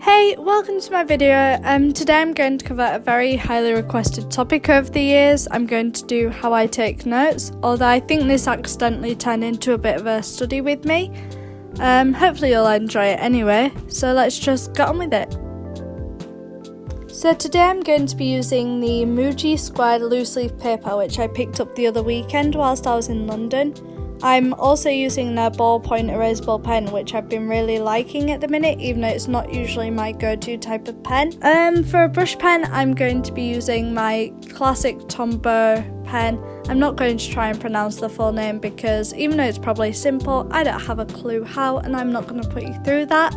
Hey, welcome to my video. Today I'm going to cover a very highly requested topic over the years. I'm going to do how I take notes, although I think this accidentally turned into a bit of a study with me. Hopefully you'll enjoy it anyway, so let's just get on with it. So today I'm going to be using the Muji squared loose leaf paper, which I picked up the other weekend whilst I was in London. I'm also using their ballpoint erasable pen, which I've been really liking at the minute, even though it's not usually my go-to type of pen. For a brush pen, I'm going to be using my classic Tombow pen. I'm not going to try and pronounce the full name because even though it's probably simple, I don't have a clue how, and I'm not going to put you through that.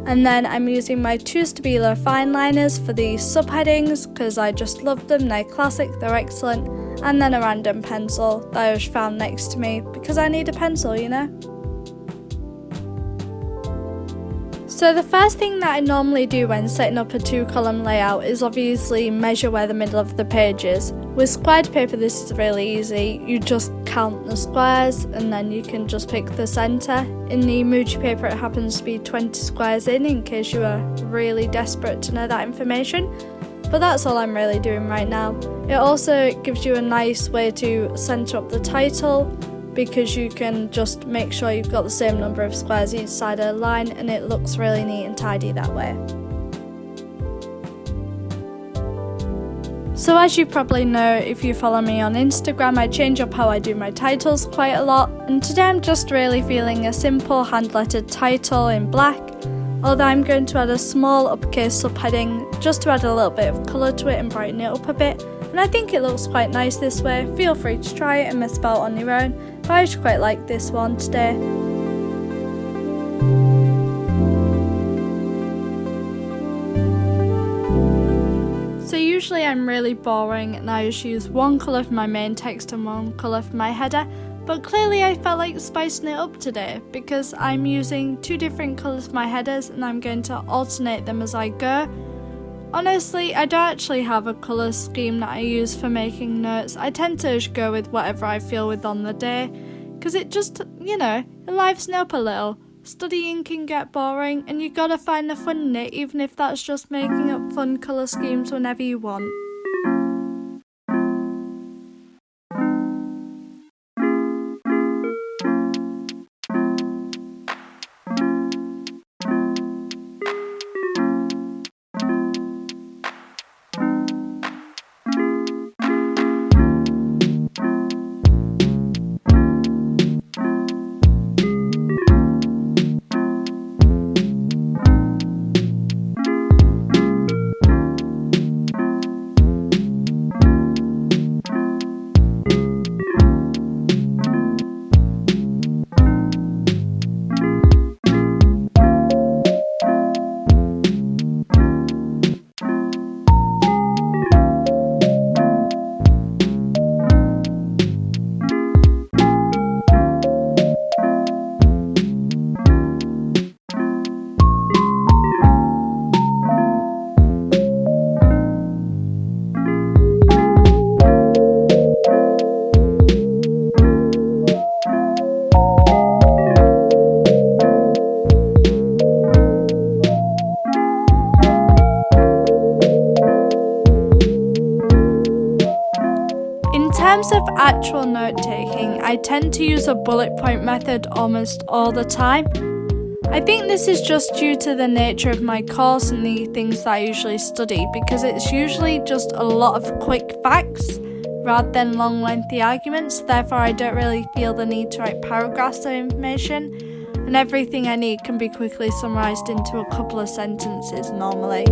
And then I'm using my two Stabilo fine liners for the subheadings because I just love them, they're classic, they're excellent. And then a random pencil that I just found next to me because I need a pencil, you know. So the first thing that I normally do when setting up a two-column layout is obviously measure where the middle of the page is. With squared paper this is really easy, you just count the squares and then you can just pick the centre. In the Muji paper it happens to be 20 squares in case you are really desperate to know that information. But that's all I'm really doing right now. It also gives you a nice way to centre up the title because you can just make sure you've got the same number of squares each side of the line and it looks really neat and tidy that way. So as you probably know if you follow me on Instagram, I change up how I do my titles quite a lot, and today I'm just really feeling a simple hand-lettered title in black. Although I'm going to add a small uppercase subheading just to add a little bit of colour to it and brighten it up a bit, and I think it looks quite nice this way. Feel free to try it and miss about on your own, but I just quite like this one today. So usually I'm really boring and I just use one colour for my main text and one colour for my header. But clearly I felt like spicing it up today because I'm using two different colours for my headers and I'm going to alternate them as I go. Honestly, I don't actually have a colour scheme that I use for making notes. I tend to just go with whatever I feel with on the day because it just, you know, it livens me up a little. Studying can get boring and you gotta find the fun in it, even if that's just making up fun colour schemes whenever you want. In terms of actual note taking, I tend to use a bullet point method almost all the time. I think this is just due to the nature of my course and the things that I usually study because it's usually just a lot of quick facts rather than long lengthy arguments, therefore I don't really feel the need to write paragraphs of information and everything I need can be quickly summarised into a couple of sentences normally.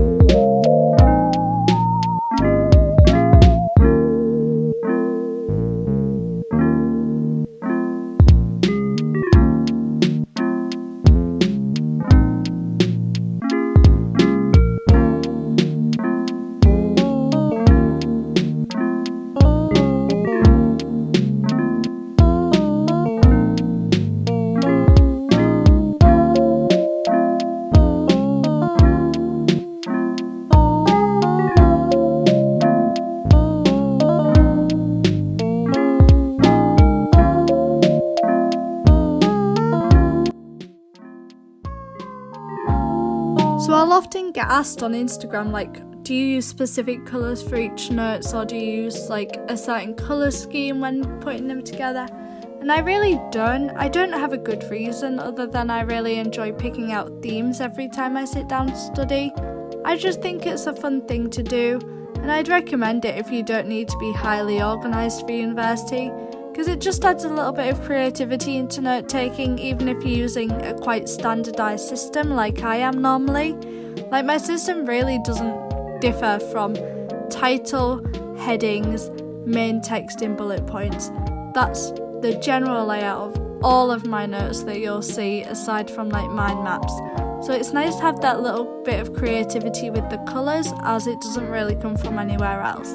I'll often get asked on Instagram, like, do you use specific colours for each notes, or do you use like a certain colour scheme when putting them together? And I really don't. I don't have a good reason other than I really enjoy picking out themes every time I sit down to study. I just think it's a fun thing to do, and I'd recommend it if you don't need to be highly organised for university, because it just adds a little bit of creativity into note taking, even if you're using a quite standardised system like I am normally. Like, my system really doesn't differ from title, headings, main text in bullet points. That's the general layout of all of my notes that you'll see, aside from like mind maps. So it's nice to have that little bit of creativity with the colours, as it doesn't really come from anywhere else.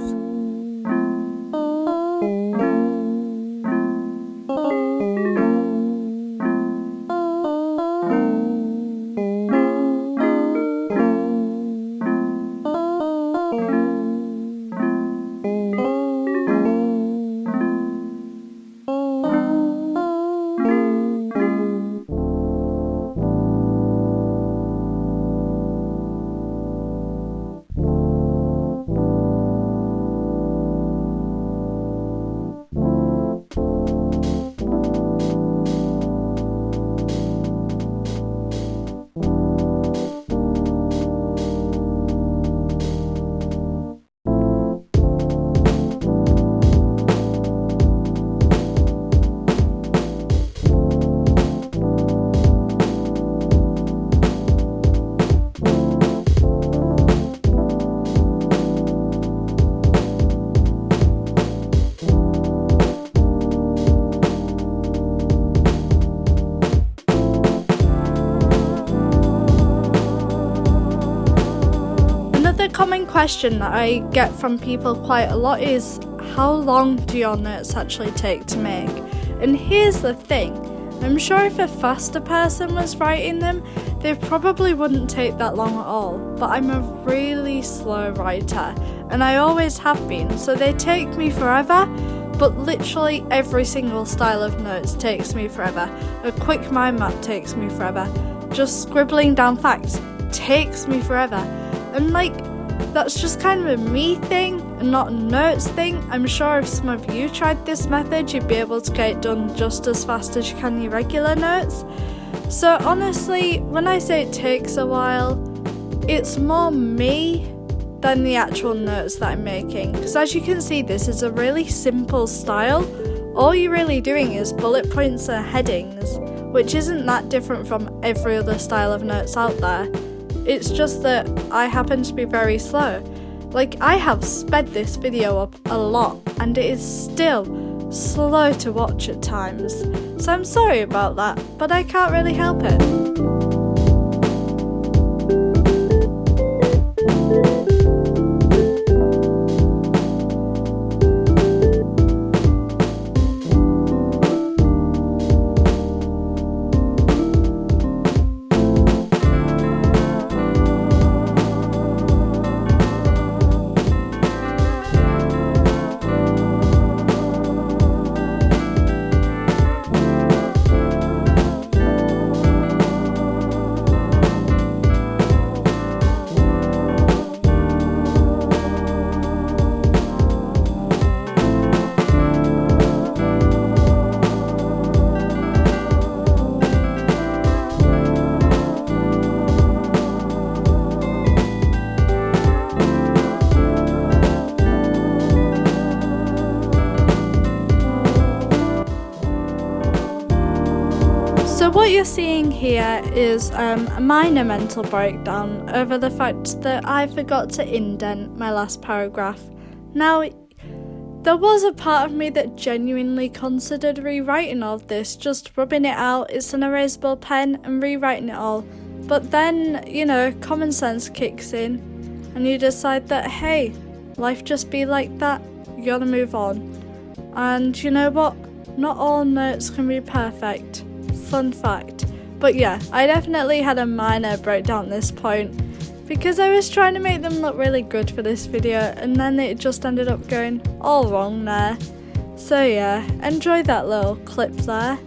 Common question that I get from people quite a lot is, how long do your notes actually take to make? And here's the thing, I'm sure if a faster person was writing them, they probably wouldn't take that long at all, but I'm a really slow writer, and I always have been, so they take me forever. But literally every single style of notes takes me forever. A quick mind map takes me forever. Just scribbling down facts takes me forever. And like, that's just kind of a me thing and not a notes thing. I'm sure if some of you tried this method, you'd be able to get it done just as fast as you can your regular notes. So honestly, when I say it takes a while, it's more me than the actual notes that I'm making. Because as you can see, this is a really simple style. All you're really doing is bullet points and headings, which isn't that different from every other style of notes out there. It's just that I happen to be very slow. Like, I have sped this video up a lot, and it is still slow to watch at times. So I'm sorry about that, but I can't really help it. So what you're seeing here is a minor mental breakdown over the fact that I forgot to indent my last paragraph. Now, there was a part of me that genuinely considered rewriting all of this, just rubbing it out, it's an erasable pen, and rewriting it all. But then, common sense kicks in, and you decide that, hey, life just be like that, you gotta move on. And you know what? Not all notes can be perfect. Fun fact. But yeah, I definitely had a minor breakdown at this point, because I was trying to make them look really good for this video, and then it just ended up going all wrong there. So yeah, enjoy that little clip there.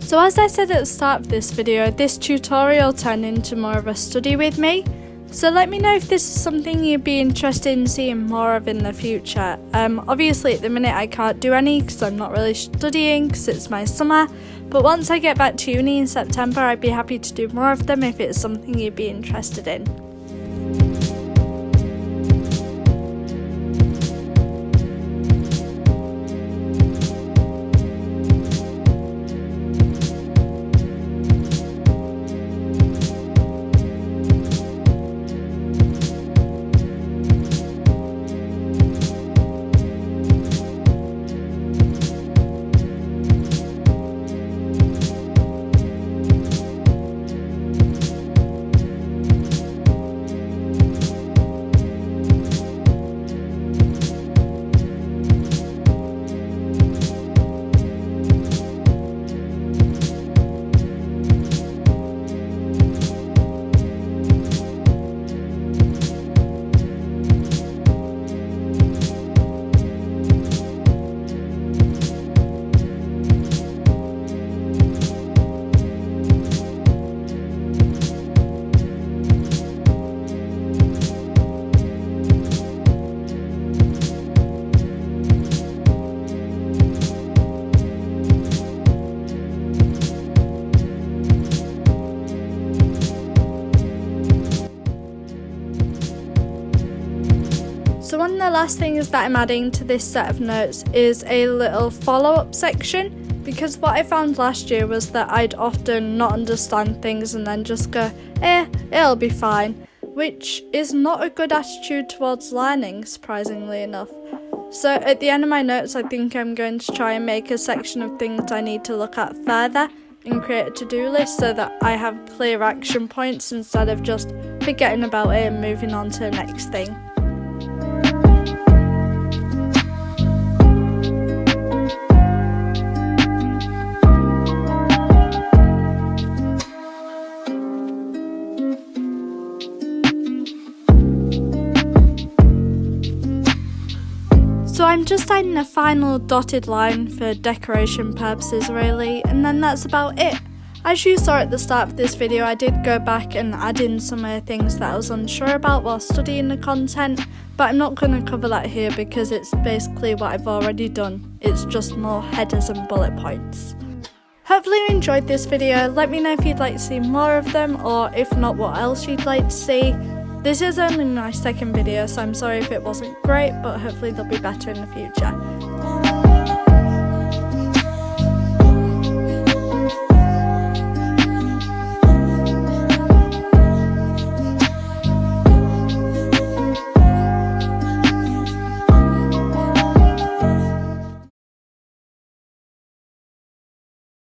So as I said at the start of this video, this tutorial turned into more of a study with me. So let me know if this is something you'd be interested in seeing more of in the future. Obviously at the minute I can't do any because I'm not really studying because it's my summer, but once I get back to uni in September I'd be happy to do more of them if it's something you'd be interested in. So one of the last things that I'm adding to this set of notes is a little follow-up section, because what I found last year was that I'd often not understand things and then just go, it'll be fine, which is not a good attitude towards learning, surprisingly enough. So at the end of my notes I think I'm going to try and make a section of things I need to look at further and create a to-do list so that I have clear action points instead of just forgetting about it and moving on to the next thing. So I'm just adding a final dotted line for decoration purposes really, and then that's about it. As you saw at the start of this video, I did go back and add in some of the things that I was unsure about while studying the content, but I'm not going to cover that here because it's basically what I've already done. It's just more headers and bullet points. Hopefully you enjoyed this video. Let me know if you'd like to see more of them, or if not, what else you'd like to see. This is only my second video, so I'm sorry if it wasn't great, but hopefully they'll be better in the future.